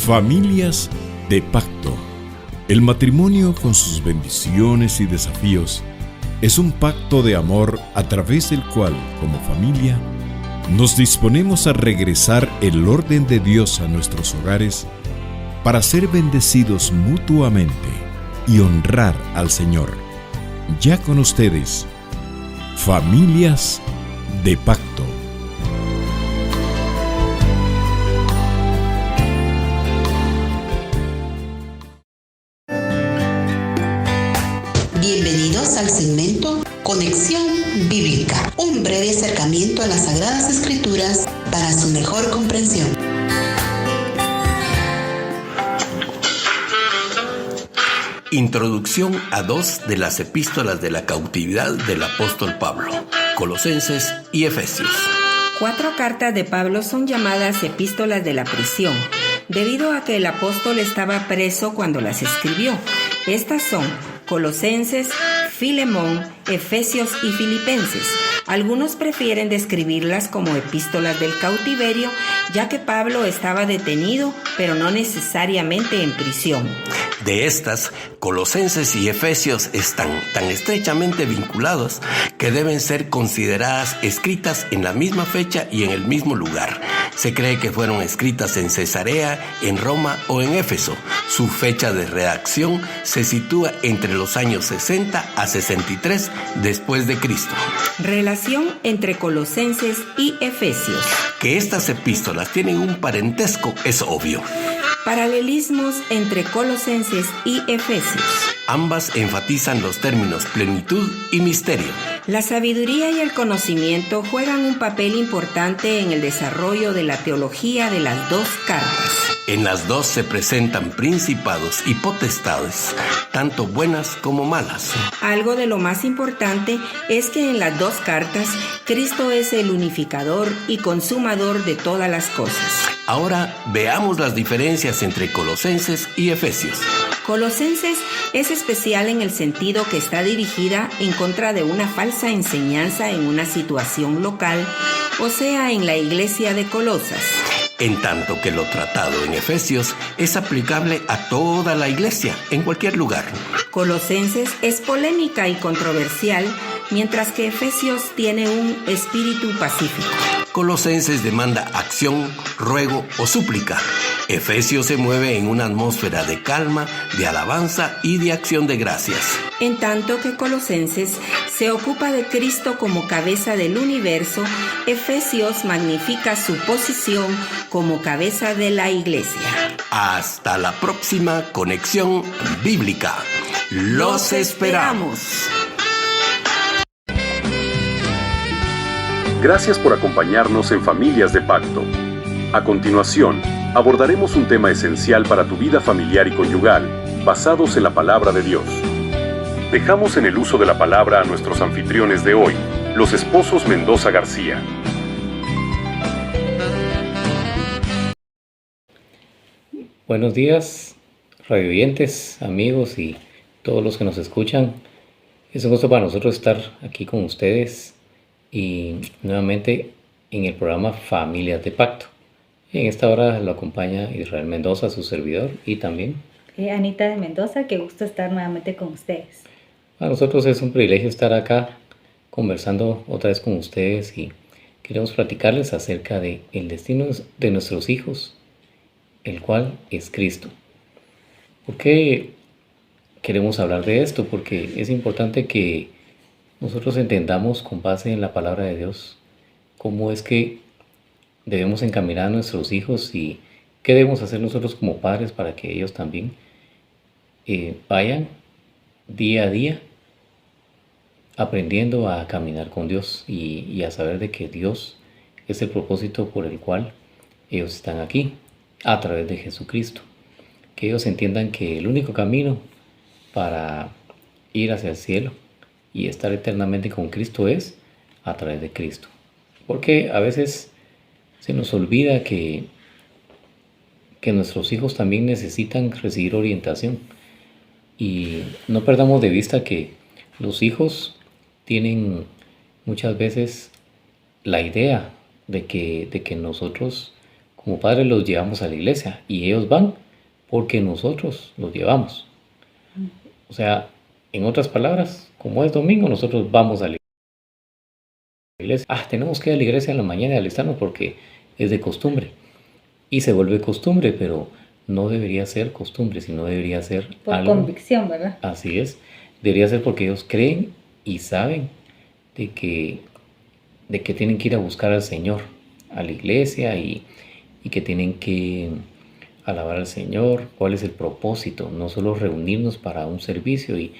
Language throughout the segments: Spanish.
Familias de pacto. El matrimonio, con sus bendiciones y desafíos, es un pacto de amor a través del cual, como familia, nos disponemos a regresar el orden de Dios a nuestros hogares para ser bendecidos mutuamente y honrar al Señor. Ya con ustedes, Familias de Pacto. Bienvenidos al segmento Conexión Bíblica, un breve acercamiento a las Sagradas Escrituras para su mejor comprensión. Introducción a dos de las epístolas de la cautividad del apóstol Pablo, Colosenses y Efesios. 4 cartas de Pablo son llamadas epístolas de la prisión, debido a que el apóstol estaba preso cuando las escribió. Estas son Colosenses, Filemón, Efesios y Filipenses. Algunos prefieren describirlas como epístolas del cautiverio, ya que Pablo estaba detenido, pero no necesariamente en prisión. De estas, Colosenses y Efesios están tan estrechamente vinculados que deben ser consideradas escritas en la misma fecha y en el mismo lugar. Se cree que fueron escritas en Cesarea, en Roma o en Éfeso. Su fecha de redacción se sitúa entre los años 60 a 63 después de Cristo. Relación entre Colosenses y Efesios. Que estas epístolas tienen un parentesco es obvio. Paralelismos entre Colosenses y Efesios. Ambas enfatizan los términos plenitud y misterio. La sabiduría y el conocimiento juegan un papel importante en el desarrollo de la teología de las dos cartas. En las dos se presentan principados y potestades, tanto buenas como malas. Algo de lo más importante es que en las dos cartas, Cristo es el unificador y consumador de todas las cosas. Ahora veamos las diferencias entre Colosenses y Efesios. Colosenses es especial en el sentido que está dirigida en contra de una falsa enseñanza en una situación local, o sea, en la iglesia de Colosas. En tanto que lo tratado en Efesios es aplicable a toda la iglesia, en cualquier lugar. Colosenses es polémica y controversial, mientras que Efesios tiene un espíritu pacífico. Colosenses demanda acción, ruego o súplica. Efesios se mueve en una atmósfera de calma, de alabanza y de acción de gracias. En tanto que Colosenses se ocupa de Cristo como cabeza del universo, Efesios magnifica su posición como cabeza de la iglesia. Hasta la próxima conexión bíblica. Los esperamos. Gracias por acompañarnos en Familias de Pacto. A continuación, abordaremos un tema esencial para tu vida familiar y conyugal, basados en la palabra de Dios. Dejamos en el uso de la palabra a nuestros anfitriones de hoy, los esposos Mendoza García. Buenos días, radioyentes, amigos y todos los que nos escuchan. Es un gusto para nosotros estar aquí con ustedes y nuevamente en el programa Familias de Pacto. En esta hora lo acompaña Israel Mendoza, su servidor, y también Anita de Mendoza. Qué gusto estar nuevamente con ustedes. Para nosotros es un privilegio estar acá conversando otra vez con ustedes y queremos platicarles acerca de el destino de nuestros hijos, el cual es Cristo. ¿Por qué queremos hablar de esto? Porque es importante que nosotros entendamos con base en la palabra de Dios cómo es que debemos encaminar a nuestros hijos y qué debemos hacer nosotros como padres para que ellos también vayan día a día aprendiendo a caminar con Dios y a saber de que Dios es el propósito por el cual ellos están aquí a través de Jesucristo. Que ellos entiendan que el único camino para ir hacia el cielo y estar eternamente con Cristo es a través de Cristo. Porque a veces se nos olvida que nuestros hijos también necesitan recibir orientación. Y no perdamos de vista que los hijos tienen muchas veces la idea de que nosotros como padres los llevamos a la iglesia y ellos van porque nosotros los llevamos. O sea, en otras palabras, como es domingo, nosotros vamos a la iglesia. Tenemos que ir a la iglesia en la mañana y alistarnos porque es de costumbre. Y se vuelve costumbre, pero no debería ser costumbre, sino debería ser Por algo. convicción, ¿verdad? Así es. Debería ser porque ellos creen y saben de que tienen que ir a buscar al Señor, a la iglesia y que tienen que alabar al Señor. ¿Cuál es el propósito? No solo reunirnos para un servicio y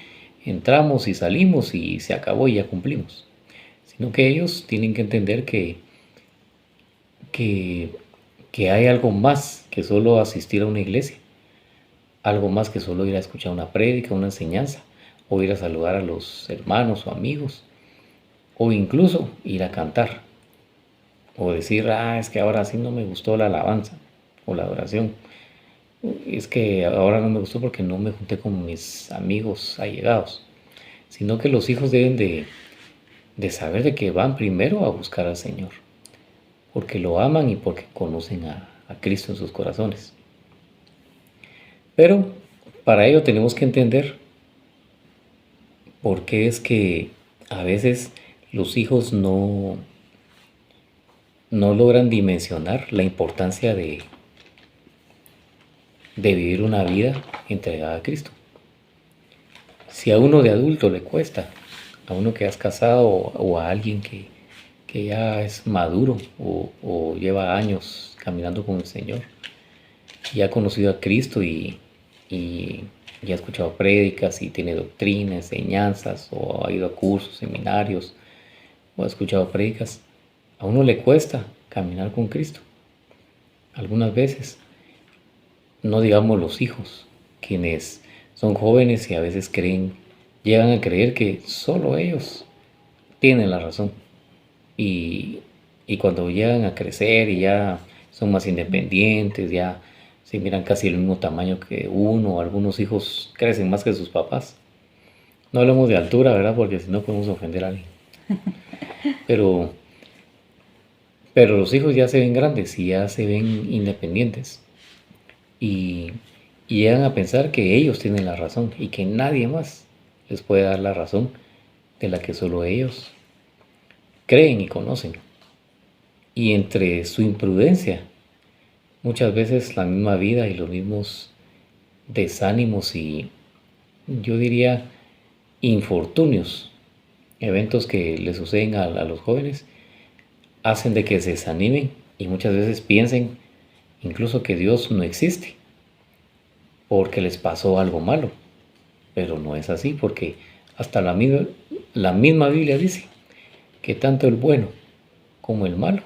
entramos y salimos y se acabó y ya cumplimos, sino que ellos tienen que entender que hay algo más que solo asistir a una iglesia, algo más que solo ir a escuchar una prédica, una enseñanza, o ir a saludar a los hermanos o amigos, o incluso ir a cantar, o decir, es que ahora sí no me gustó la alabanza o la adoración, es que ahora no me gustó porque no me junté con mis amigos allegados, sino que los hijos deben de saber de que van primero a buscar al Señor, porque lo aman y porque conocen a Cristo en sus corazones. Pero para ello tenemos que entender por qué es que a veces los hijos no logran dimensionar la importancia de vivir una vida entregada a Cristo. Si a uno de adulto le cuesta, a uno que has casado o a alguien que ya es maduro o lleva años caminando con el Señor y ha conocido a Cristo y ha escuchado prédicas y tiene doctrina, enseñanzas, o ha ido a cursos, seminarios, o ha escuchado prédicas, a uno le cuesta caminar con Cristo. Algunas veces, no digamos los hijos, quienes son jóvenes y a veces llegan a creer que solo ellos tienen la razón. Y cuando llegan a crecer y ya son más independientes, ya se miran casi el mismo tamaño que uno, algunos hijos crecen más que sus papás. No hablamos de altura, ¿verdad? Porque si no podemos ofender a alguien. Pero los hijos ya se ven grandes y ya se ven independientes. Y llegan a pensar que ellos tienen la razón y que nadie más les puede dar la razón de la que solo ellos creen y conocen. Y entre su imprudencia, muchas veces la misma vida y los mismos desánimos y yo diría infortunios, eventos que le suceden a los jóvenes, hacen de que se desanimen y muchas veces piensen incluso que Dios no existe porque les pasó algo malo. Pero no es así, porque hasta la misma Biblia dice que tanto el bueno como el malo,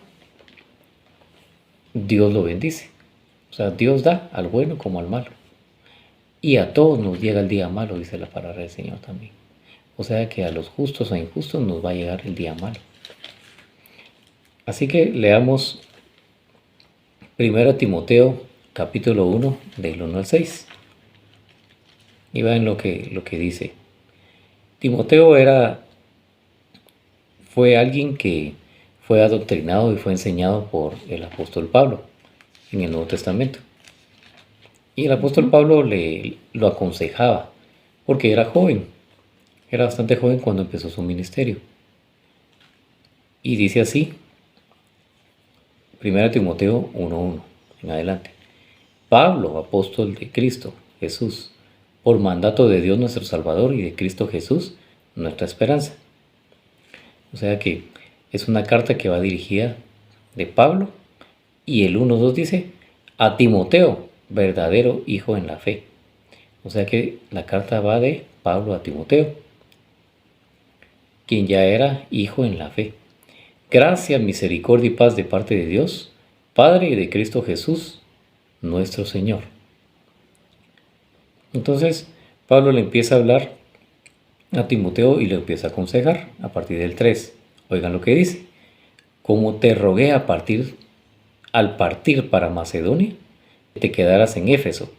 Dios lo bendice. O sea, Dios da al bueno como al malo. Y a todos nos llega el día malo, dice la palabra del Señor también. O sea que a los justos e injustos nos va a llegar el día malo. Así que leamos 1 Timoteo capítulo 1 del 1 al 6. Y vean lo que dice. Timoteo fue alguien que fue adoctrinado y fue enseñado por el apóstol Pablo en el Nuevo Testamento. Y el apóstol Pablo lo aconsejaba porque era joven. Era bastante joven cuando empezó su ministerio. Y dice así, 1 Timoteo 1:1 en adelante. Pablo, apóstol de Cristo Jesús, por mandato de Dios nuestro Salvador y de Cristo Jesús, nuestra esperanza. O sea que es una carta que va dirigida de Pablo y el 1:2 dice a Timoteo, verdadero hijo en la fe. O sea que la carta va de Pablo a Timoteo, quien ya era hijo en la fe. Gracia, misericordia y paz de parte de Dios, Padre y de Cristo Jesús, nuestro Señor. Entonces, Pablo le empieza a hablar a Timoteo y le empieza a aconsejar a partir del 3. Oigan lo que dice. Como te rogué al partir para Macedonia, te quedaras en Éfeso,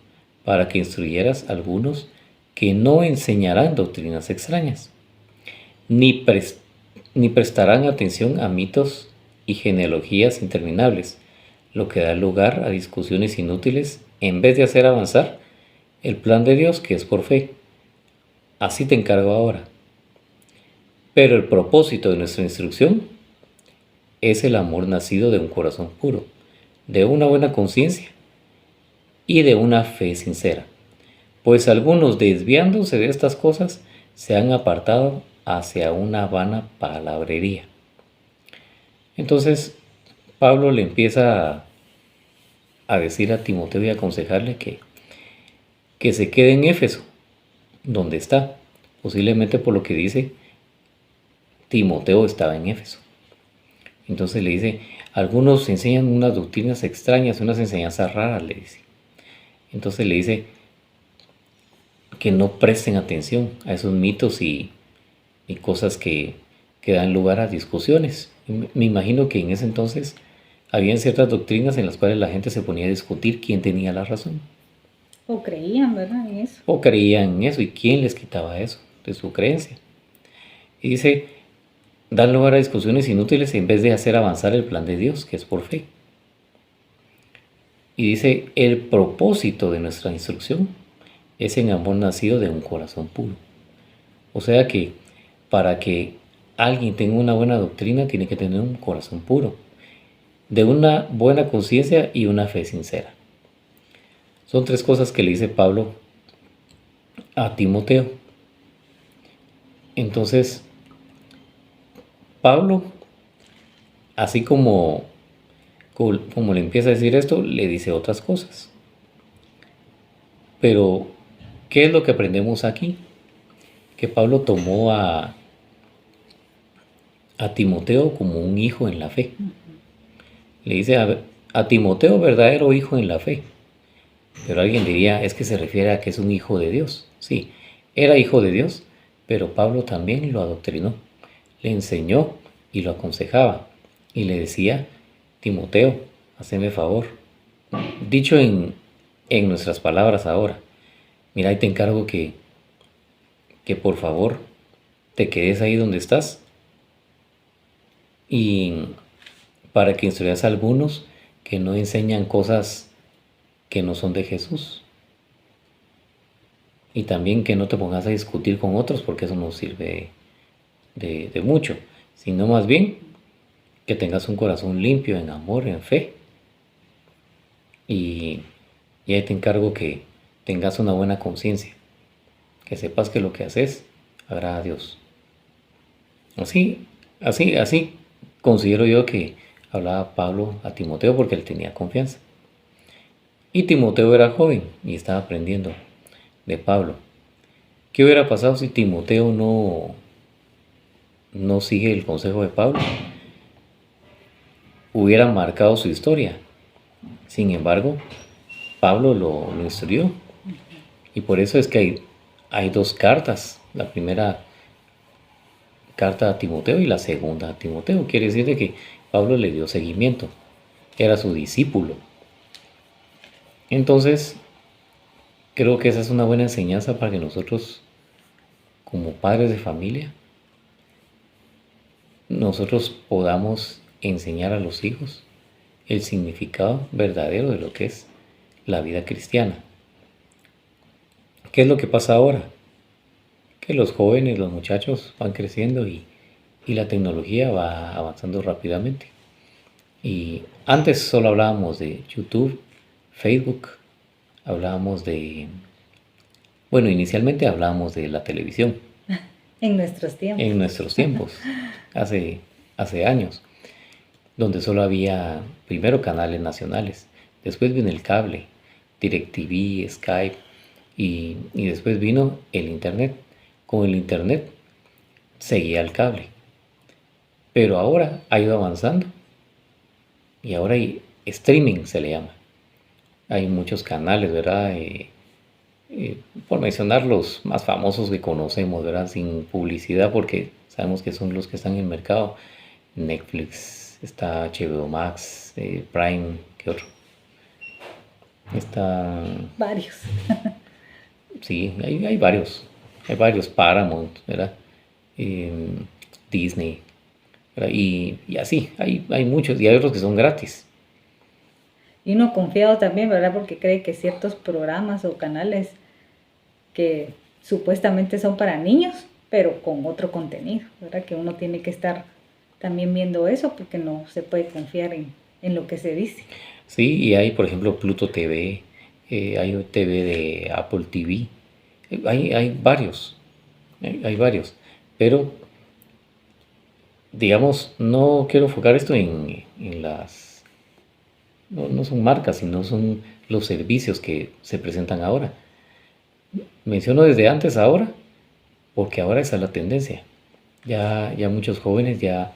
para que instruyeras a algunos que no enseñarán doctrinas extrañas, ni prestarán atención a mitos y genealogías interminables, lo que da lugar a discusiones inútiles en vez de hacer avanzar el plan de Dios, que es por fe. Así te encargo ahora. Pero el propósito de nuestra instrucción es el amor nacido de un corazón puro, de una buena conciencia y de una fe sincera. Pues algunos, desviándose de estas cosas, se han apartado hacia una vana palabrería. Entonces, Pablo le empieza a decir a Timoteo y a aconsejarle que se quede en Éfeso, donde está. Posiblemente por lo que dice, Timoteo estaba en Éfeso. Entonces le dice, algunos enseñan unas doctrinas extrañas, unas enseñanzas raras, le dice. Entonces le dice que no presten atención a esos mitos y cosas que dan lugar a discusiones. Me imagino que en ese entonces habían ciertas doctrinas en las cuales la gente se ponía a discutir quién tenía la razón. O creían, ¿verdad? En eso. O creían en eso, y quién les quitaba eso de su creencia. Y dice, dan lugar a discusiones inútiles en vez de hacer avanzar el plan de Dios, que es por fe. Y dice, el propósito de nuestra instrucción es en amor nacido de un corazón puro. O sea que para que alguien tenga una buena doctrina, tiene que tener un corazón puro, de una buena conciencia y una fe sincera. Son tres cosas que le dice Pablo a Timoteo. Entonces, Pablo, así como le empieza a decir esto, le dice otras cosas. Pero, ¿qué es lo que aprendemos aquí? Que Pablo tomó a Timoteo como un hijo en la fe. Le dice a Timoteo, verdadero hijo en la fe. Pero alguien diría, es que se refiere a que es un hijo de Dios. Sí, era hijo de Dios, pero Pablo también lo adoctrinó, le enseñó y lo aconsejaba. Y le decía, Timoteo, haceme favor. Dicho en nuestras palabras ahora, mira, ahí te encargo que por favor te quedes ahí donde estás, y para que instruyas a algunos que no enseñan cosas que no son de Jesús, y también que no te pongas a discutir con otros, porque eso no sirve de mucho, sino más bien que tengas un corazón limpio en amor, en fe, y ahí te encargo que tengas una buena conciencia, que sepas que lo que haces agrada a Dios. Así considero yo que hablaba Pablo a Timoteo, porque él tenía confianza. Y Timoteo era joven y estaba aprendiendo de Pablo. ¿Qué hubiera pasado si Timoteo no sigue el consejo de Pablo? Hubiera marcado su historia. Sin embargo, Pablo lo instruyó. Y por eso es que hay dos cartas. La primera carta a Timoteo y la segunda a Timoteo. Quiere decir de que Pablo le dio seguimiento. Era su discípulo. Entonces, creo que esa es una buena enseñanza para que nosotros, como padres de familia, nosotros podamos enseñar a los hijos el significado verdadero de lo que es la vida cristiana. ¿Qué es lo que pasa ahora? Que los jóvenes, los muchachos van creciendo y la tecnología va avanzando rápidamente. Y antes solo hablábamos de YouTube, Facebook, inicialmente hablábamos de la televisión. En nuestros tiempos. En nuestros tiempos, hace años, donde solo había primero canales nacionales, después vino el cable, DirecTV, Skype, y después vino el Internet. Con el Internet seguía el cable. Pero ahora ha ido avanzando y ahora hay streaming, se le llama. Hay muchos canales, ¿verdad? Por mencionar los más famosos que conocemos, ¿verdad? Sin publicidad, porque sabemos que son los que están en el mercado. Netflix, está HBO Max, Prime, ¿qué otro? Está... Varios. Sí, hay varios. Hay varios, Paramount, ¿verdad? Disney, ¿verdad? Y así, hay muchos, y hay otros que son gratis. Y uno confiado también, ¿verdad? Porque cree que ciertos programas o canales que supuestamente son para niños, pero con otro contenido, ¿verdad? Que uno tiene que estar también viendo eso porque no se puede confiar en lo que se dice. Sí, y hay, por ejemplo, Pluto TV, hay un TV de Apple TV, hay varios, hay varios, pero digamos, no quiero enfocar esto en las, no son marcas, sino son los servicios que se presentan ahora. Menciono desde antes a ahora, porque ahora esa es la tendencia. Ya muchos jóvenes ya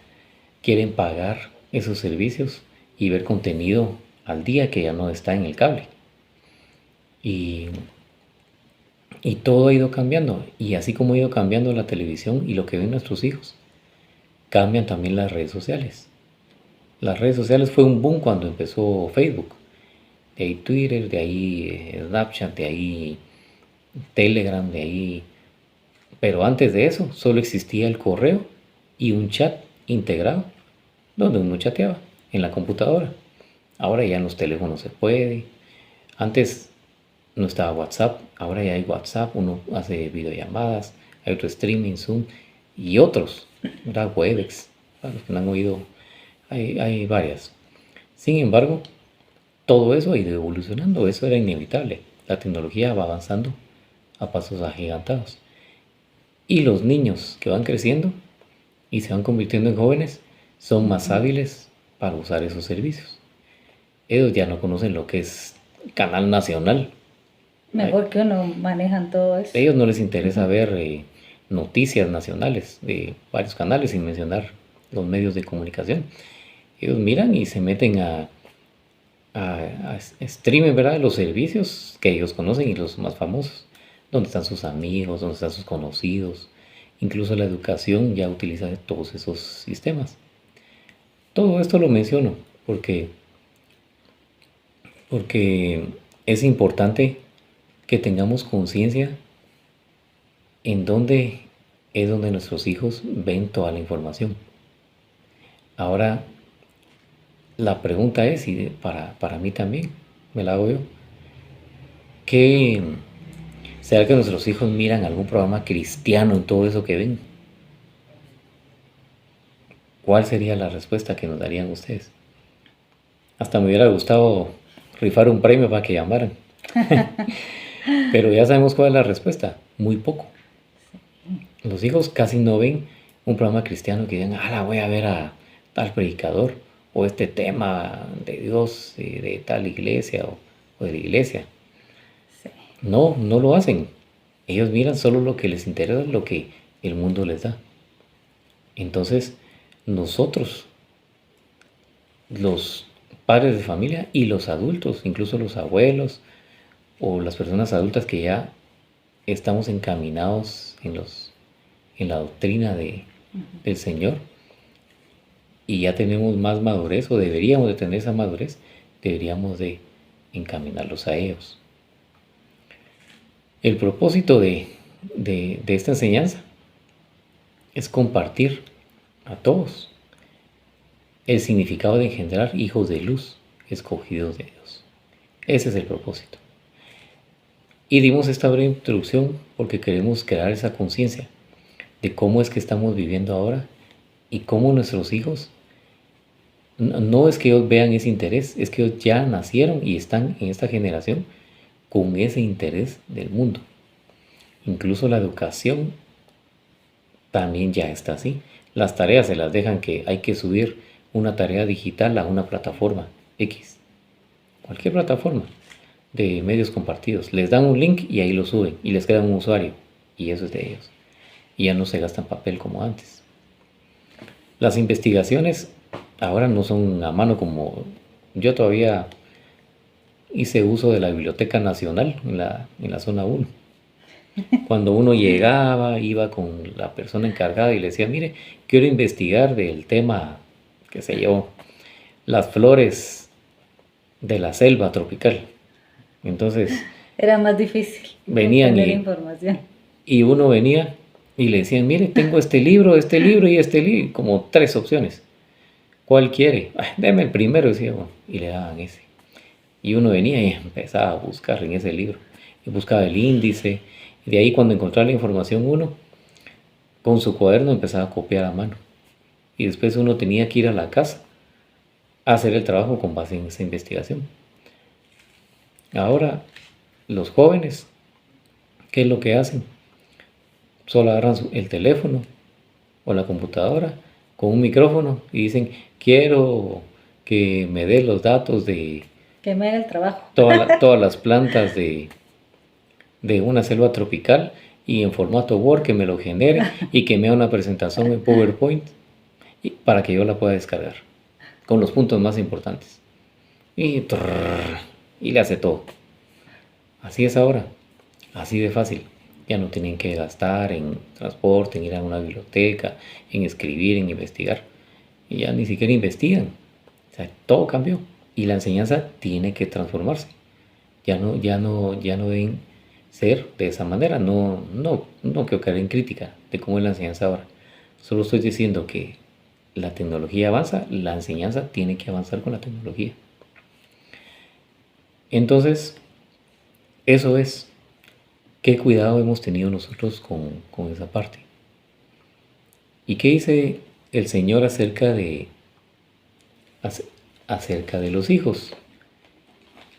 quieren pagar esos servicios y ver contenido al día que ya no está en el cable. Y todo ha ido cambiando. Y así como ha ido cambiando la televisión y lo que ven nuestros hijos, cambian también las redes sociales. Las redes sociales fue un boom cuando empezó Facebook. De ahí Twitter, de ahí Snapchat, de ahí Telegram, de ahí... Pero antes de eso solo existía el correo y un chat integrado donde uno chateaba en la computadora. Ahora ya en los teléfonos se puede. Antes no estaba WhatsApp, ahora ya hay WhatsApp, uno hace videollamadas, hay otro streaming, Zoom y otros, ¿verdad? Webex, para los que no han oído, hay varias. Sin embargo, todo eso ha ido evolucionando, eso era inevitable. La tecnología va avanzando a pasos agigantados. Y los niños que van creciendo y se van convirtiendo en jóvenes son más hábiles para usar esos servicios. Ellos ya no conocen lo que es canal nacional. Mejor que uno manejan todo eso. A ellos no les interesa ver noticias nacionales de varios canales, sin mencionar los medios de comunicación. Ellos miran y se meten a streaming, ¿verdad? Los servicios que ellos conocen y los más famosos, donde están sus amigos, donde están sus conocidos. Incluso la educación ya utiliza todos esos sistemas. Todo esto lo menciono porque es importante que tengamos conciencia en dónde es donde nuestros hijos ven toda la información. Ahora, la pregunta es, y para mí también, me la hago yo, ¿será que nuestros hijos miran algún programa cristiano en todo eso que ven? ¿Cuál sería la respuesta que nos darían ustedes? Hasta me hubiera gustado rifar un premio para que llamaran. Pero ya sabemos cuál es la respuesta. Muy poco. Los hijos casi no ven un programa cristiano que digan, voy a ver a tal predicador, o este tema de Dios, de tal iglesia, o de la iglesia. Sí. No lo hacen. Ellos miran solo lo que les interesa, lo que el mundo les da. Entonces, nosotros, los padres de familia y los adultos, incluso los abuelos o las personas adultas que ya estamos encaminados en la doctrina del Señor y ya tenemos más madurez, o deberíamos de tener esa madurez, deberíamos de encaminarlos a ellos. El propósito de esta enseñanza es compartir a todos el significado de engendrar hijos de luz escogidos de Dios. Ese es el propósito. Y dimos esta breve introducción porque queremos crear esa conciencia de cómo es que estamos viviendo ahora y cómo nuestros hijos, no es que ellos vean ese interés, es que ellos ya nacieron y están en esta generación con ese interés del mundo. Incluso la educación también ya está así. Las tareas se las dejan que hay que subir una tarea digital a una plataforma X, cualquier plataforma de medios compartidos. Les dan un link y ahí lo suben y les queda un usuario y eso es de ellos. Y ya no se gastan papel como antes. Las investigaciones ahora no son a mano como yo todavía hice uso de la Biblioteca Nacional en la zona 1. Cuando uno llegaba, iba con la persona encargada y le decía, mire, quiero investigar del tema, qué sé yo, las flores de la selva tropical. Entonces, era más difícil venían tener información. Y uno venía y le decían, mire, tengo este libro y este libro, como 3 opciones. ¿Cuál quiere? Deme el primero, decía uno, y le daban ese. Y uno venía y empezaba a buscar en ese libro. Y buscaba el índice. Y de ahí cuando encontraba la información uno, con su cuaderno empezaba a copiar a mano. Y después uno tenía que ir a la casa a hacer el trabajo con base en esa investigación. Ahora, los jóvenes, ¿qué es lo que hacen? Solo agarran el teléfono o la computadora con un micrófono y dicen, quiero que me dé los datos de Que me haga el trabajo. todas las plantas de una selva tropical y en formato Word que me lo genere y que me haga una presentación en PowerPoint para que yo la pueda descargar con los puntos más importantes. Y le hace todo. Así es ahora, así de fácil. Ya no tienen que gastar en transporte, en ir a una biblioteca, en escribir, en investigar. Y ya ni siquiera investigan. O sea, todo cambió. Y la enseñanza tiene que transformarse. Ya no deben ser de esa manera. No quiero caer en crítica de cómo es la enseñanza ahora. Solo estoy diciendo que la tecnología avanza, la enseñanza tiene que avanzar con la tecnología. Entonces, eso es. ¿Qué cuidado hemos tenido nosotros con esa parte? ¿Y qué dice el Señor acerca de los hijos?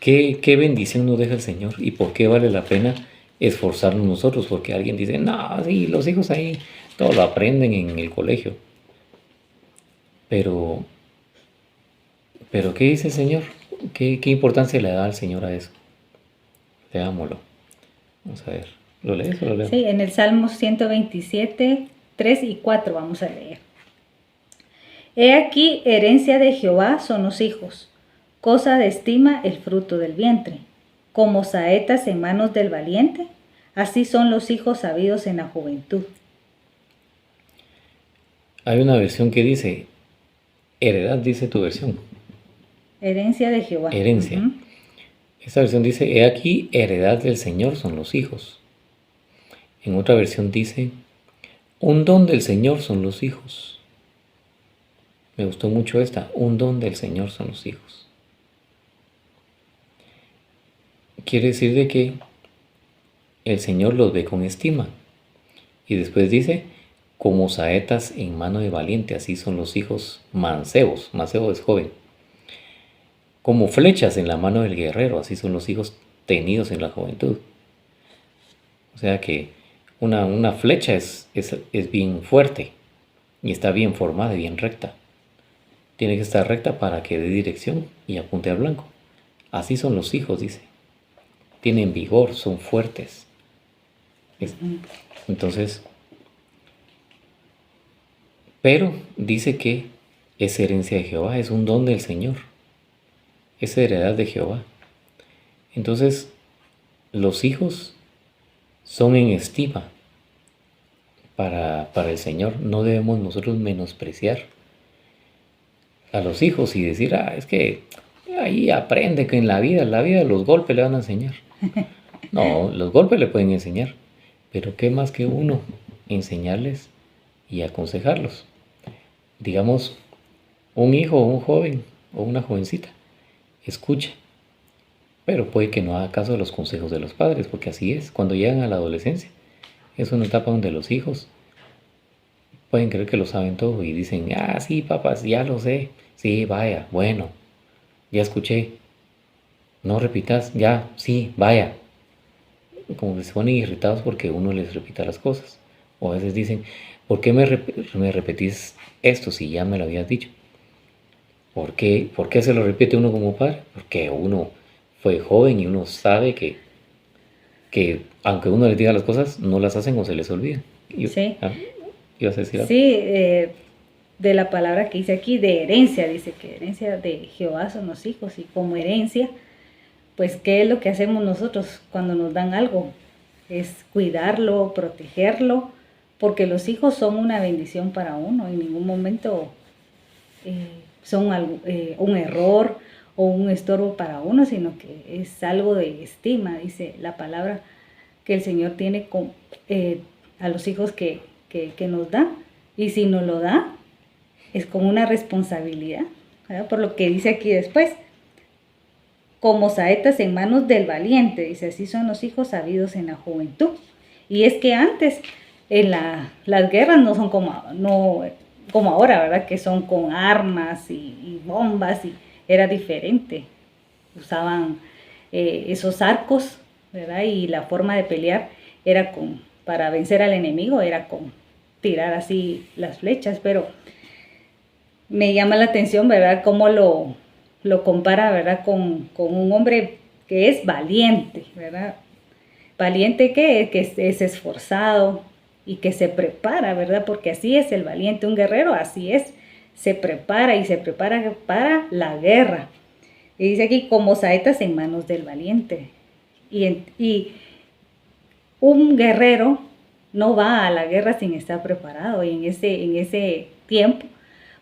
¿Qué bendición nos deja el Señor? ¿Y por qué vale la pena esforzarnos nosotros? Porque alguien dice, no, sí, los hijos ahí todo lo aprenden en el colegio. Pero ¿qué dice el Señor? ¿Qué importancia le da al Señor a eso? Leámoslo. Vamos a ver. ¿Lo lees o lo leo? Sí, en el Salmo 127, 3 y 4 vamos a leer. He aquí, herencia de Jehová son los hijos, cosa de estima el fruto del vientre. Como saetas en manos del valiente, así son los hijos sabidos en la juventud. Hay una versión que dice, heredad, dice tu versión. Herencia de Jehová. Herencia. Uh-huh. Esta versión dice, he aquí, heredad del Señor son los hijos. En otra versión dice, un don del Señor son los hijos. Me gustó mucho esta, un don del Señor son los hijos. Quiere decir de que el Señor los ve con estima. Y después dice, como saetas en mano de valiente, así son los hijos mancebos. Mancebo es joven. Como flechas en la mano del guerrero, así son los hijos tenidos en la juventud. O sea que una flecha es bien fuerte y está bien formada y bien recta. Tiene que estar recta para que dé dirección y apunte al blanco. Así son los hijos, dice. Tienen vigor, son fuertes. Entonces, pero dice que es herencia de Jehová, es un don del Señor. Es heredad de Jehová. Entonces, los hijos son en estima para el Señor. No debemos nosotros menospreciar a los hijos y decir, es que ahí aprende que en la vida los golpes le van a enseñar. No, los golpes le pueden enseñar, pero qué más que uno enseñarles y aconsejarlos. Digamos, un hijo o un joven o una jovencita escucha, pero puede que no haga caso de los consejos de los padres, porque así es, cuando llegan a la adolescencia, es una etapa donde los hijos pueden creer que lo saben todo y dicen, sí, papás, ya lo sé, sí, vaya, bueno, ya escuché, no repitas, ya, sí, vaya. Como que se ponen irritados porque uno les repita las cosas, o a veces dicen, ¿por qué me repetís esto si ya me lo habías dicho? ¿Por qué se lo repite uno como padre? Porque uno fue joven y uno sabe que aunque uno les diga las cosas, no las hacen o se les olvida. Sí. ¿Ibas a decir algo? Sí, de la palabra que dice aquí, de herencia, dice que herencia de Jehová son los hijos, y como herencia, pues, ¿qué es lo que hacemos nosotros cuando nos dan algo? Es cuidarlo, protegerlo, porque los hijos son una bendición para uno, en ningún momento son un error o un estorbo para uno, sino que es algo de estima, dice la palabra que el Señor tiene a los hijos que nos da, y si nos lo da, es con una responsabilidad, ¿verdad? Por lo que dice aquí después, como saetas en manos del valiente. Dice, así son los hijos sabidos en la juventud. Y es que antes las guerras no son como ahora, ¿verdad? Que son con armas y bombas, y era diferente. Usaban esos arcos, ¿verdad? Y la forma de pelear era para vencer al enemigo, era con tirar así las flechas. Pero me llama la atención, ¿verdad? Cómo lo compara, ¿verdad? Con un hombre que es valiente, ¿verdad? Valiente que es esforzado y que se prepara, ¿verdad? Porque así es el valiente, un guerrero, así es, se prepara para la guerra. Y dice aquí, como saetas en manos del valiente. Y un guerrero no va a la guerra sin estar preparado. Y en ese tiempo,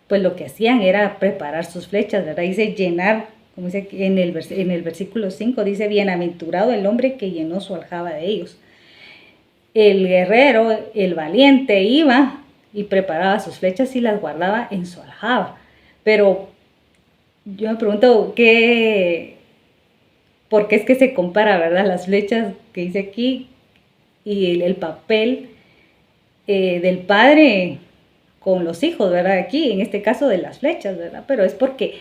pues lo que hacían era preparar sus flechas, ¿verdad? Dice llenar, como dice aquí en el versículo 5, dice, bienaventurado el hombre que llenó su aljaba de ellos. El guerrero, el valiente, iba y preparaba sus flechas y las guardaba en su aljaba. Pero yo me pregunto, ¿por qué es que se compara, verdad? Las flechas que dice aquí y el papel del padre con los hijos, ¿verdad? Aquí, en este caso de las flechas, ¿verdad? Pero es porque,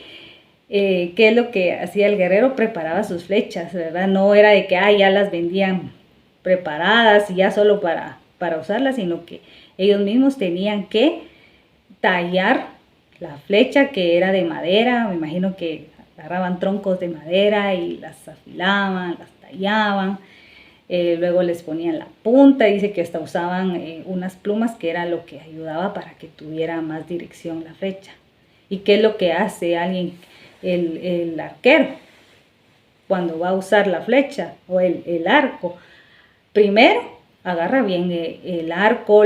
¿qué es lo que hacía el guerrero? Preparaba sus flechas, ¿verdad? No era de que ya las vendían preparadas y ya solo para usarlas, sino que ellos mismos tenían que tallar la flecha, que era de madera. Me imagino que agarraban troncos de madera y las afilaban, las tallaban, luego les ponían la punta. Dice que hasta usaban unas plumas, que era lo que ayudaba para que tuviera más dirección la flecha. ¿Y qué es lo que hace el arquero cuando va a usar la flecha o el arco? Primero agarra bien el arco,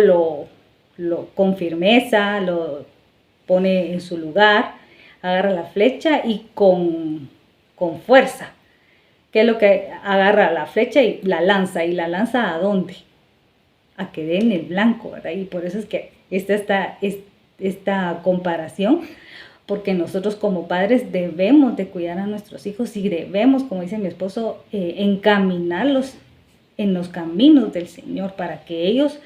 con firmeza, lo pone en su lugar, agarra la flecha y con fuerza. ¿Qué es lo que agarra? La flecha y la lanza. ¿Y la lanza a dónde? A que dé en el blanco, ¿verdad? Y por eso es que esta comparación, porque nosotros como padres debemos de cuidar a nuestros hijos y debemos, como dice mi esposo, encaminarlos en los caminos del Señor para que ellos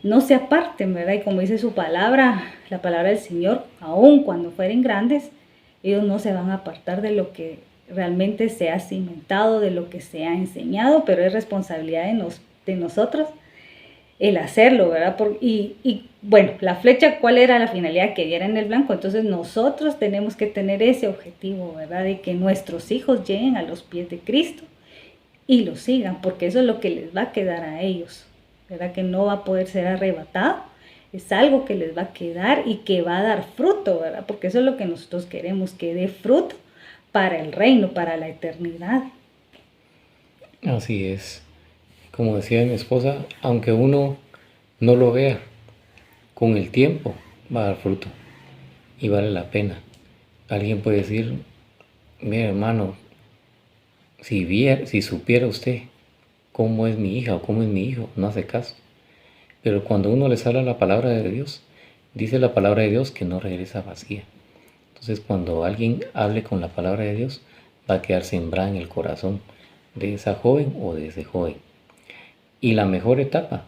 no se aparten, ¿verdad? Y como dice su palabra, la palabra del Señor, aun cuando fueren grandes, ellos no se van a apartar de lo que realmente se ha cimentado, de lo que se ha enseñado, pero es responsabilidad de nosotros el hacerlo, ¿verdad? Y bueno, la flecha, ¿cuál era la finalidad? Que diera en el blanco. Entonces nosotros tenemos que tener ese objetivo, ¿verdad? De que nuestros hijos lleguen a los pies de Cristo y lo sigan, porque eso es lo que les va a quedar a ellos, ¿verdad? Que no va a poder ser arrebatado, es algo que les va a quedar y que va a dar fruto, ¿verdad? Porque eso es lo que nosotros queremos, que dé fruto para el reino, para la eternidad. Así es. Como decía mi esposa, aunque uno no lo vea, con el tiempo va a dar fruto y vale la pena. Alguien puede decir, mira hermano, si supiera usted cómo es mi hija o cómo es mi hijo, no hace caso. Pero cuando uno les habla la palabra de Dios, dice la palabra de Dios que no regresa vacía. Entonces cuando alguien hable con la palabra de Dios, va a quedar sembrada en el corazón de esa joven o de ese joven. Y la mejor etapa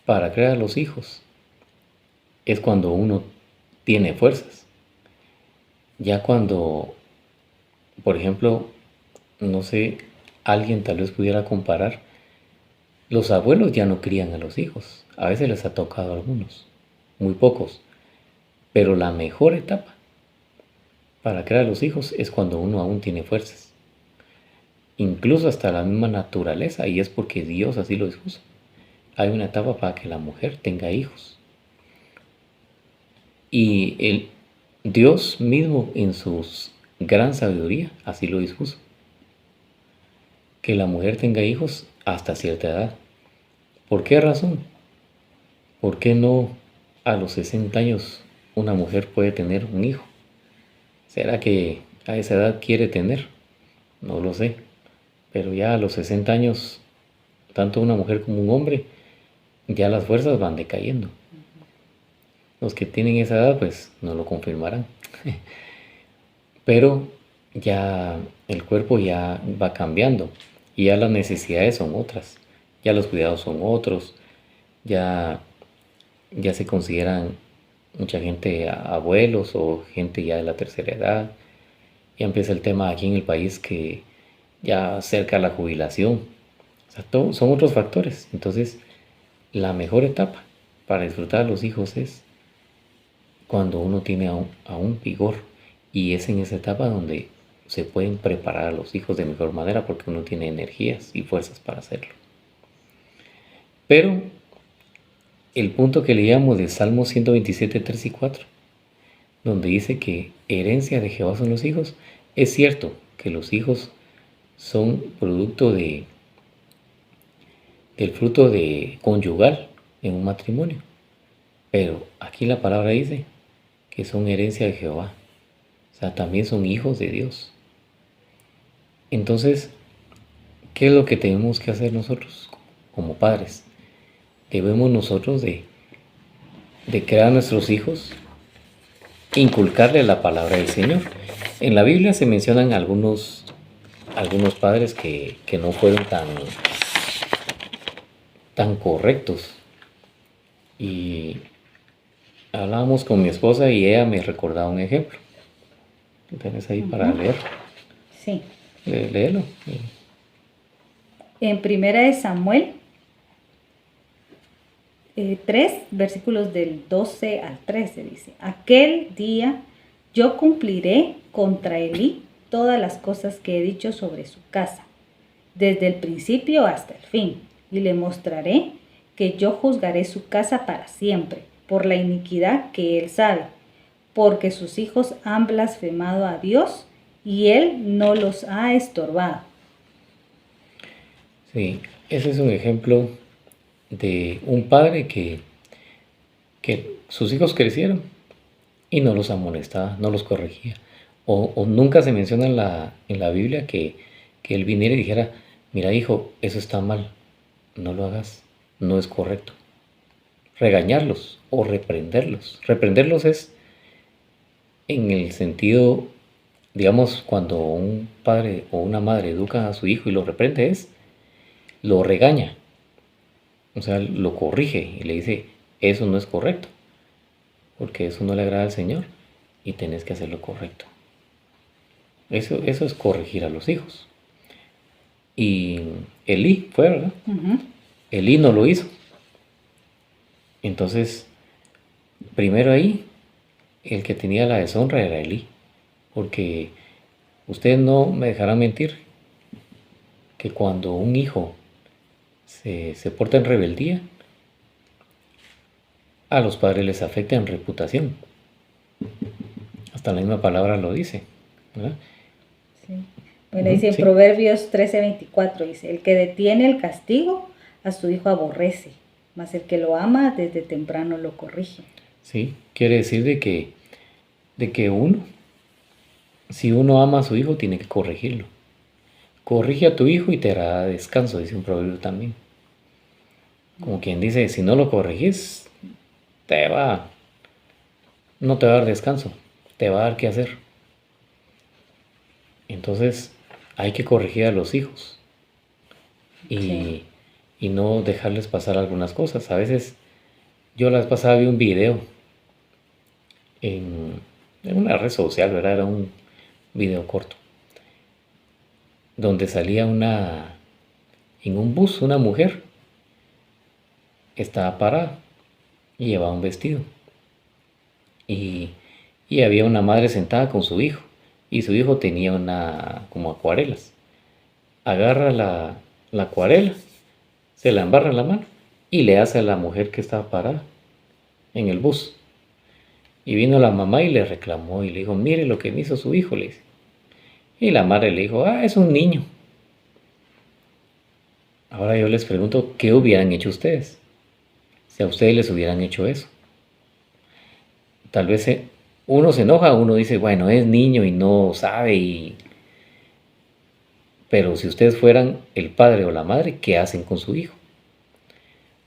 para crear a los hijos es cuando uno tiene fuerzas. Ya cuando, por ejemplo, no sé, alguien tal vez pudiera comparar, los abuelos ya no crían a los hijos. A veces les ha tocado a algunos, muy pocos. Pero la mejor etapa para crear a los hijos es cuando uno aún tiene fuerzas. Incluso hasta la misma naturaleza, y es porque Dios así lo dispuso. Hay una etapa para que la mujer tenga hijos. Y Dios mismo en su gran sabiduría así lo dispuso. Que la mujer tenga hijos hasta cierta edad. ¿Por qué razón? ¿Por qué no a los 60 años una mujer puede tener un hijo? ¿Será que a esa edad quiere tener? No lo sé. Pero ya a los 60 años, tanto una mujer como un hombre, ya las fuerzas van decayendo. Los que tienen esa edad, pues no lo confirmarán. Pero ya el cuerpo ya va cambiando y ya las necesidades son otras, ya los cuidados son otros, ya, ya se consideran mucha gente abuelos o gente ya de la tercera edad. Ya empieza el tema aquí en el país que ya cerca la jubilación. O sea, son otros factores. Entonces, la mejor etapa para disfrutar a los hijos es cuando uno tiene aún vigor. Y es en esa etapa donde se pueden preparar a los hijos de mejor manera porque uno tiene energías y fuerzas para hacerlo. Pero el punto que leíamos de Salmo 127, 3 y 4, donde dice que herencia de Jehová son los hijos, es cierto que los hijos son producto del fruto de conyugal en un matrimonio, pero aquí la palabra dice que son herencia de Jehová, o sea, también son hijos de Dios. Entonces, ¿qué es lo que tenemos que hacer nosotros como padres? Debemos nosotros de crear a nuestros hijos, inculcarle la palabra del Señor. En la Biblia se mencionan algunos padres que no fueron tan correctos. Y hablábamos con mi esposa y ella me recordaba un ejemplo. ¿Lo tienes ahí para leer? Sí. Léelo. En Primera de Samuel 3, versículos del 12 al 13 dice: aquel día yo cumpliré contra Elí todas las cosas que he dicho sobre su casa, desde el principio hasta el fin, y le mostraré que yo juzgaré su casa para siempre, por la iniquidad que él sabe, porque sus hijos han blasfemado a Dios y él no los ha estorbado. Sí, ese es un ejemplo de un padre que sus hijos crecieron y no los amonestaba, no los corregía. O nunca se menciona en la Biblia que él viniera y dijera: mira, hijo, eso está mal, no lo hagas, no es correcto. Regañarlos o reprenderlos. Reprenderlos es en el sentido, digamos, cuando un padre o una madre educa a su hijo y lo reprende, lo regaña. O sea, lo corrige y le dice: eso no es correcto, porque eso no le agrada al Señor y tenés que hacer lo correcto. Eso es corregir a los hijos. Y Elí fue, ¿verdad? Uh-huh. Elí no lo hizo. Entonces, primero ahí, el que tenía la deshonra era Elí, porque ustedes no me dejarán mentir que cuando un hijo se porta en rebeldía, a los padres les afecta en reputación. Hasta la misma palabra lo dice, ¿verdad? Sí. Bueno, dice en Proverbios 13:24, dice: el que detiene el castigo a su hijo aborrece, mas el que lo ama desde temprano lo corrige. Sí, quiere decir de que uno, si uno ama a su hijo, tiene que corregirlo. Corrige a tu hijo y te hará descanso, dice un proverbio también. Como quien dice, si no lo corriges, no te va a dar descanso, te va a dar qué hacer. Entonces, hay que corregir a los hijos y no dejarles pasar algunas cosas. A veces, yo la vez pasada vi un video en una red social, ¿verdad? Era un video corto, donde salía en un bus, una mujer estaba parada y llevaba un vestido. Y había una madre sentada con su hijo, y su hijo tenía como acuarelas. Agarra la acuarela, se la embarra en la mano y le hace a la mujer que estaba parada en el bus. Y vino la mamá y le reclamó y le dijo: mire lo que me hizo su hijo, le dice. Y la madre le dijo: es un niño. Ahora yo les pregunto, ¿qué hubieran hecho ustedes si a ustedes les hubieran hecho eso? Tal vez uno se enoja, uno dice: bueno, es niño y no sabe. Pero si ustedes fueran el padre o la madre, ¿qué hacen con su hijo?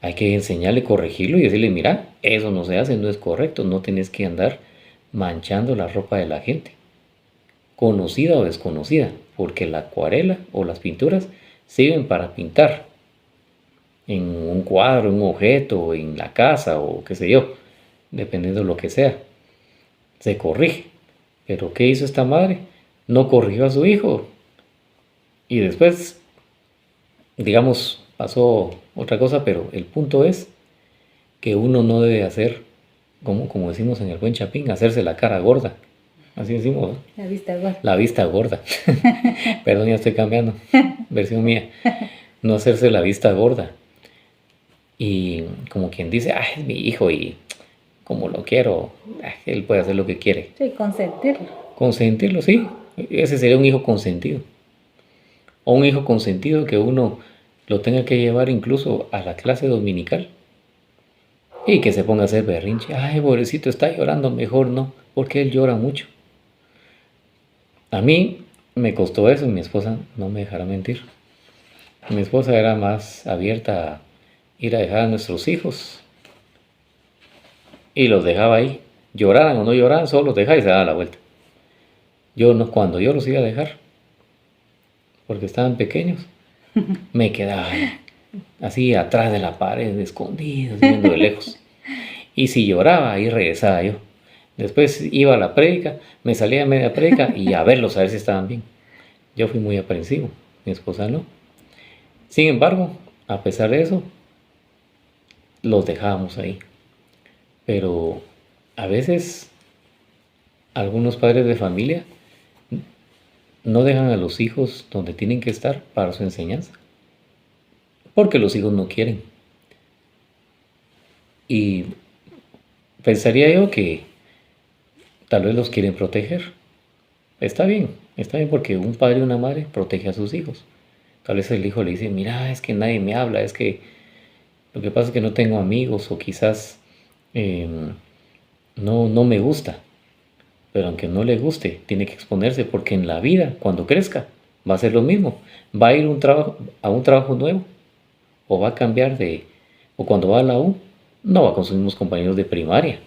Hay que enseñarle, corregirlo y decirle: mira, eso no se hace, no es correcto, no tienes que andar manchando la ropa de la gente conocida o desconocida, porque la acuarela o las pinturas sirven para pintar en un cuadro, en un objeto, en la casa o qué sé yo, dependiendo de lo que sea. Se corrige. Pero ¿qué hizo esta madre? No corrigió a su hijo. Y después, digamos, pasó otra cosa, pero el punto es que uno no debe hacer, como decimos en el buen chapín, hacerse la cara gorda. Así decimos, ¿no? La vista gorda. La vista gorda. Perdón, ya estoy cambiando. Versión mía. No hacerse la vista gorda. Y como quien dice, es mi hijo y como lo quiero, él puede hacer lo que quiere. Sí, consentirlo. Consentirlo, sí. Ese sería un hijo consentido. O un hijo consentido que uno lo tenga que llevar incluso a la clase dominical. Y que se ponga a hacer berrinche. Ay, pobrecito, está llorando. Mejor no, porque él llora mucho. A mí me costó eso y mi esposa no me dejará mentir. Mi esposa era más abierta a ir a dejar a nuestros hijos. Y los dejaba ahí. Lloraran o no lloraran, solo los dejaba y se daba la vuelta. Yo no, cuando yo los iba a dejar, porque estaban pequeños, me quedaba ahí, así atrás de la pared, escondido, viendo de lejos. Y si lloraba, ahí regresaba yo. Después iba a la prédica, me salía a media prédica y a verlos, a ver si estaban bien. Yo fui muy aprensivo, mi esposa no. Sin embargo, a pesar de eso, los dejábamos ahí. Pero a veces algunos padres de familia no dejan a los hijos donde tienen que estar para su enseñanza, porque los hijos no quieren. Y pensaría yo que tal vez los quieren proteger. Está bien porque un padre y una madre protege a sus hijos. Tal vez el hijo le dice, mira, es que nadie me habla, es que lo que pasa es que no tengo amigos o quizás no me gusta. Pero aunque no le guste, tiene que exponerse porque en la vida, cuando crezca, va a ser lo mismo. Va a ir a un trabajo nuevo o va a cambiar o cuando va a la U, no va con sus mismos compañeros de primaria.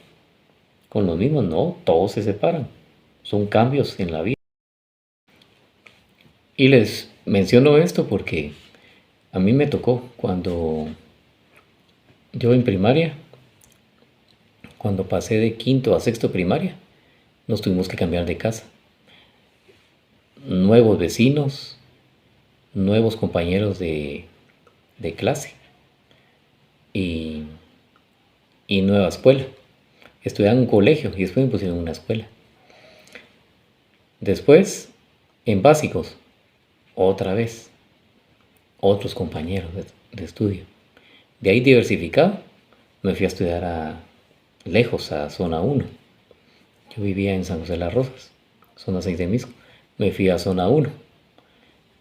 Con los mismos, no, todos se separan. Son cambios en la vida. Y les menciono esto porque a mí me tocó cuando yo en primaria, cuando pasé de quinto a sexto primaria, nos tuvimos que cambiar de casa. Nuevos vecinos, nuevos compañeros de clase y nueva escuela. Estudiaba en un colegio y después me pusieron en una escuela. Después, en básicos, otra vez, otros compañeros de estudio. De ahí diversificado, me fui a estudiar lejos, a zona 1. Yo vivía en San José de las Rosas, zona 6 de Misco. Me fui a zona 1.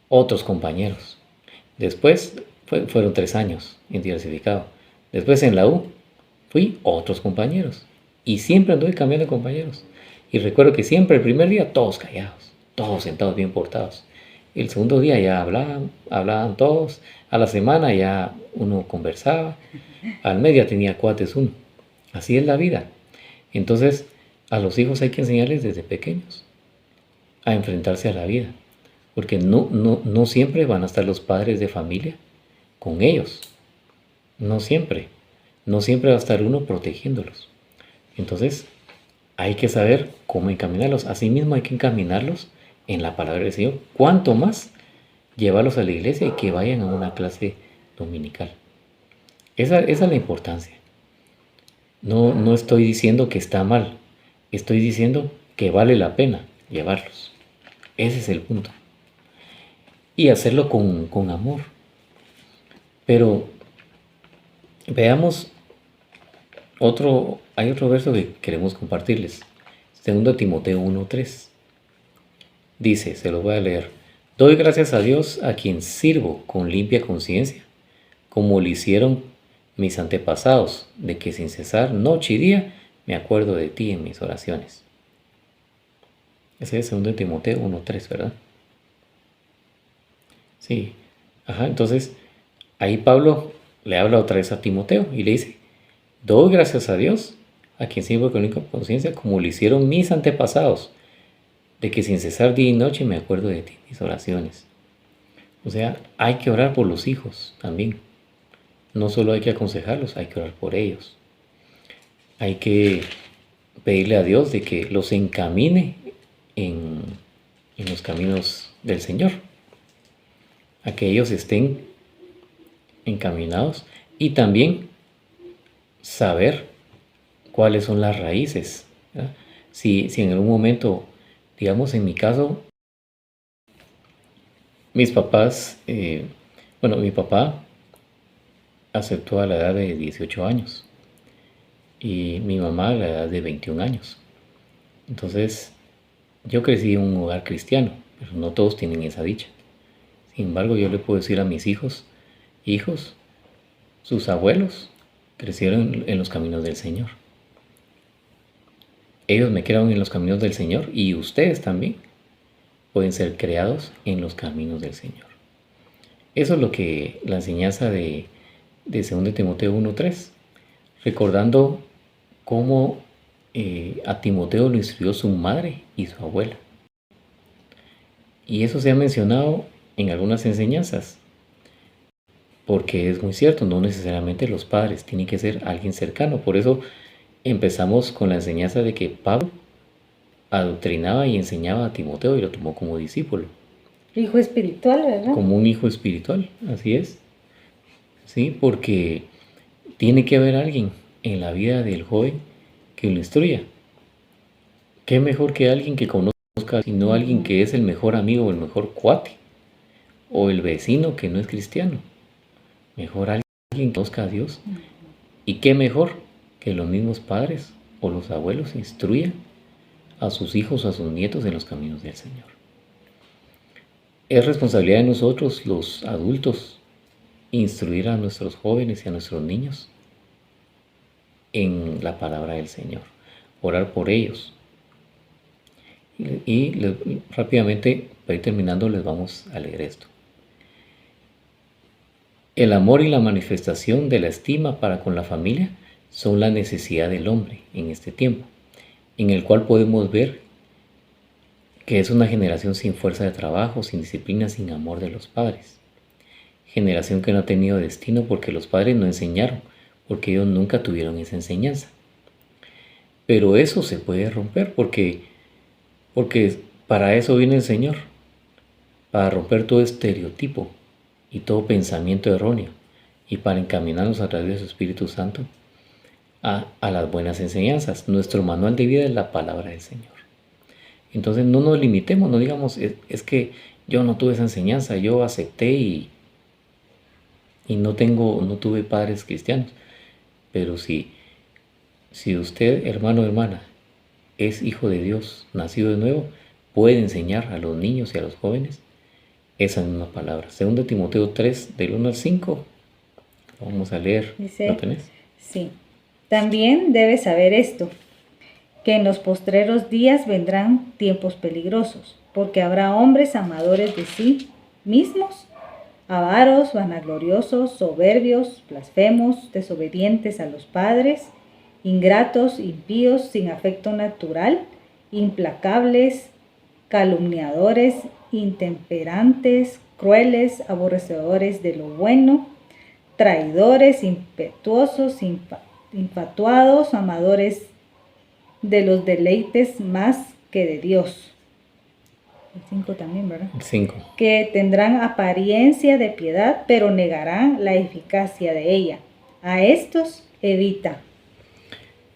Otros compañeros. Después fueron 3 años en diversificado. Después en la U fui otros compañeros. Y siempre anduve cambiando de compañeros. Y recuerdo que siempre el primer día todos callados, todos sentados bien portados. El segundo día ya hablaban todos. A la semana ya uno conversaba. Al mes ya tenía cuates uno. Así es la vida. Entonces, a los hijos hay que enseñarles desde pequeños a enfrentarse a la vida. Porque no siempre van a estar los padres de familia con ellos. No siempre. No siempre va a estar uno protegiéndolos. Entonces, hay que saber cómo encaminarlos. Asimismo, hay que encaminarlos en la palabra del Señor. Cuanto más llevarlos a la iglesia y que vayan a una clase dominical. Esa es la importancia. No estoy diciendo que está mal. Estoy diciendo que vale la pena llevarlos. Ese es el punto. Y hacerlo con amor. Pero veamos hay otro verso que queremos compartirles. 2 Timoteo 1:3. Dice, se lo voy a leer. Doy gracias a Dios a quien sirvo con limpia conciencia, como lo hicieron mis antepasados, de que sin cesar, noche y día, me acuerdo de ti en mis oraciones. Ese es 2 Timoteo 1:3, ¿verdad? Sí. Entonces, ahí Pablo le habla otra vez a Timoteo y le dice, doy gracias a Dios, a quien sirvo con limpia conciencia, como lo hicieron mis antepasados, de que sin cesar día y noche me acuerdo de ti, mis oraciones. O sea, hay que orar por los hijos también. No solo hay que aconsejarlos, hay que orar por ellos. Hay que pedirle a Dios de que los encamine en los caminos del Señor. A que ellos estén encaminados y también saber cuáles son las raíces, ¿verdad? Si en algún momento, digamos en mi caso, mis papás, mi papá aceptó a la edad de 18 años y mi mamá a la edad de 21 años. Entonces, yo crecí en un hogar cristiano, pero no todos tienen esa dicha. Sin embargo, yo le puedo decir a mis hijos, sus abuelos crecieron en los caminos del Señor. Ellos me crearon en los caminos del Señor y ustedes también pueden ser creados en los caminos del Señor. Eso es lo que la enseñanza de 2 Timoteo 1:3, recordando cómo a Timoteo lo instruyó su madre y su abuela. Y eso se ha mencionado en algunas enseñanzas, porque es muy cierto, no necesariamente los padres, tienen que ser alguien cercano. Por eso empezamos con la enseñanza de que Pablo adoctrinaba y enseñaba a Timoteo y lo tomó como discípulo. Hijo espiritual, ¿verdad? Como un hijo espiritual, así es. Sí, porque tiene que haber alguien en la vida del joven que lo instruya. ¿Qué mejor que alguien que conozca, sino alguien que es el mejor amigo o el mejor cuate? O el vecino que no es cristiano. Mejor alguien que conozca a Dios. ¿Y qué mejor que los mismos padres o los abuelos instruyan a sus hijos o a sus nietos en los caminos del Señor? Es responsabilidad de nosotros, los adultos, instruir a nuestros jóvenes y a nuestros niños en la palabra del Señor, orar por ellos. Y rápidamente, para ir terminando, les vamos a leer esto. El amor y la manifestación de la estima para con la familia son la necesidad del hombre en este tiempo, en el cual podemos ver que es una generación sin fuerza de trabajo, sin disciplina, sin amor de los padres. Generación que no ha tenido destino porque los padres no enseñaron, porque ellos nunca tuvieron esa enseñanza. Pero eso se puede romper porque para eso viene el Señor, para romper todo estereotipo y todo pensamiento erróneo y para encaminarnos a través de su Espíritu Santo a las buenas enseñanzas. Nuestro manual de vida es la palabra del Señor. Entonces no nos limitemos, no digamos, es que yo no tuve esa enseñanza, yo acepté y no tuve padres cristianos. Pero si usted, hermano o hermana, es hijo de Dios, nacido de nuevo, puede enseñar a los niños y a los jóvenes esa misma palabra. 2 Timoteo 3, del 1 al 5. Vamos a leer. Dice, ¿Lo tenés? Sí. También debes saber esto, que en los postreros días vendrán tiempos peligrosos, porque habrá hombres amadores de sí mismos, avaros, vanagloriosos, soberbios, blasfemos, desobedientes a los padres, ingratos, impíos, sin afecto natural, implacables, calumniadores, intemperantes, crueles, aborrecedores de lo bueno, traidores, impetuosos, infatuados, amadores de los deleites más que de Dios. El 5 también, ¿verdad? El 5. Que tendrán apariencia de piedad, pero negarán la eficacia de ella. A estos evita.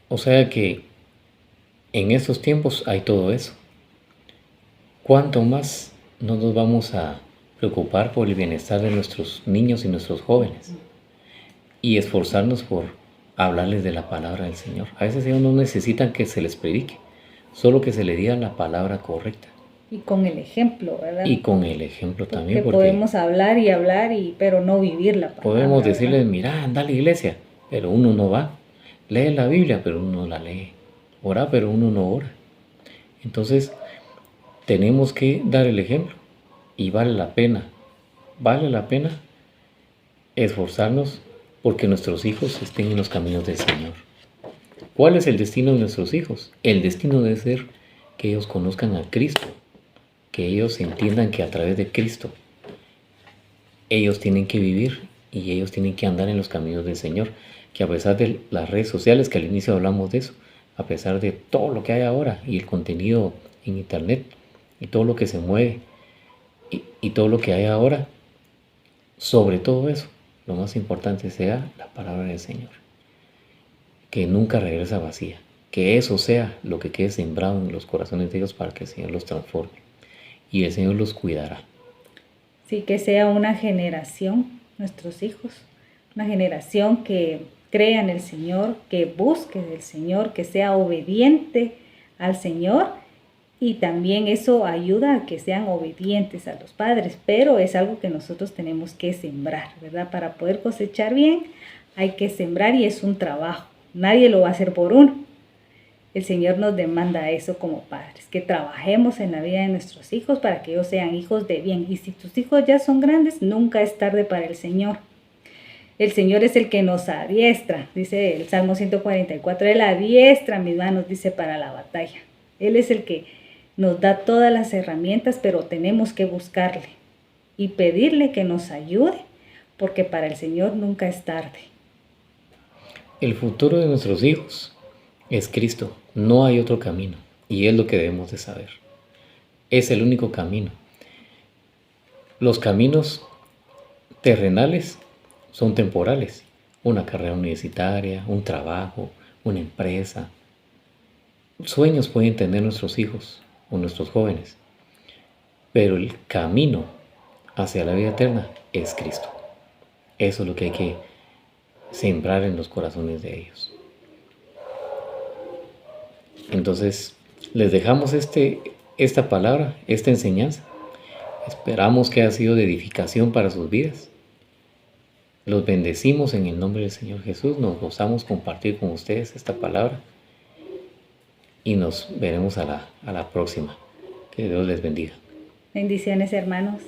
O sea que en estos tiempos hay todo eso. ¿Cuánto más no nos vamos a preocupar por el bienestar de nuestros niños y nuestros jóvenes? Y esforzarnos por hablarles de la palabra del Señor. A veces ellos no necesitan que se les predique, solo que se les diga la palabra correcta. Y con el ejemplo, ¿verdad? Y con el ejemplo también. Porque podemos hablar, pero no vivir la palabra. Podemos decirles, mira, anda a la iglesia, pero uno no va. Lee la Biblia, pero uno no la lee. Ora, pero uno no ora. Entonces, tenemos que dar el ejemplo. Y vale la pena esforzarnos porque nuestros hijos estén en los caminos del Señor. ¿Cuál es el destino de nuestros hijos? El destino debe ser que ellos conozcan a Cristo que ellos entiendan que a través de Cristo ellos tienen que vivir y ellos tienen que andar en los caminos del Señor, que a pesar de las redes sociales, que al inicio hablamos de eso, a pesar de todo lo que hay ahora y el contenido en internet y todo lo que se mueve y todo lo que hay ahora, sobre todo eso, lo más importante sea la palabra del Señor, que nunca regresa vacía, que eso sea lo que quede sembrado en los corazones de ellos para que el Señor los transforme y el Señor los cuidará. Sí, que sea una generación, nuestros hijos, una generación que crea en el Señor, que busque del Señor, que sea obediente al Señor, y también eso ayuda a que sean obedientes a los padres, pero es algo que nosotros tenemos que sembrar, ¿verdad? Para poder cosechar bien hay que sembrar y es un trabajo, nadie lo va a hacer por uno. El Señor nos demanda eso como padres, que trabajemos en la vida de nuestros hijos para que ellos sean hijos de bien. Y si tus hijos ya son grandes, nunca es tarde para el Señor. El Señor es el que nos adiestra, dice el Salmo 144, Él adiestra mis manos, dice, para la batalla. Él es el que nos da todas las herramientas, pero tenemos que buscarle y pedirle que nos ayude, porque para el Señor nunca es tarde. El futuro de nuestros hijos es Cristo, no hay otro camino, y es lo que debemos de saber. Es el único camino. Los caminos terrenales son temporales, una carrera universitaria, un trabajo, una empresa. Sueños pueden tener nuestros hijos o nuestros jóvenes, pero el camino hacia la vida eterna es Cristo. Eso es lo que hay que sembrar en los corazones de ellos. Entonces, les dejamos esta palabra, esta enseñanza. Esperamos que haya sido de edificación para sus vidas. Los bendecimos en el nombre del Señor Jesús. Nos gozamos compartir con ustedes esta palabra. Y nos veremos a la próxima. Que Dios les bendiga. Bendiciones, hermanos.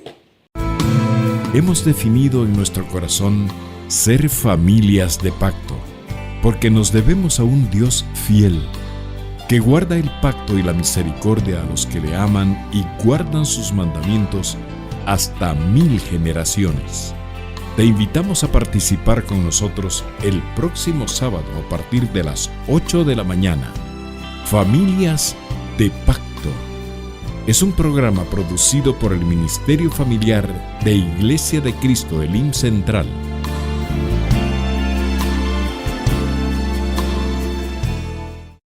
Hemos definido en nuestro corazón ser familias de pacto, porque nos debemos a un Dios fiel, que guarda el pacto y la misericordia a los que le aman y guardan sus mandamientos hasta 1000 generaciones. Te invitamos a participar con nosotros el próximo sábado a partir de las 8 de la mañana. Familias de Pacto. Es un programa producido por el Ministerio Familiar de Iglesia de Cristo Elim Central.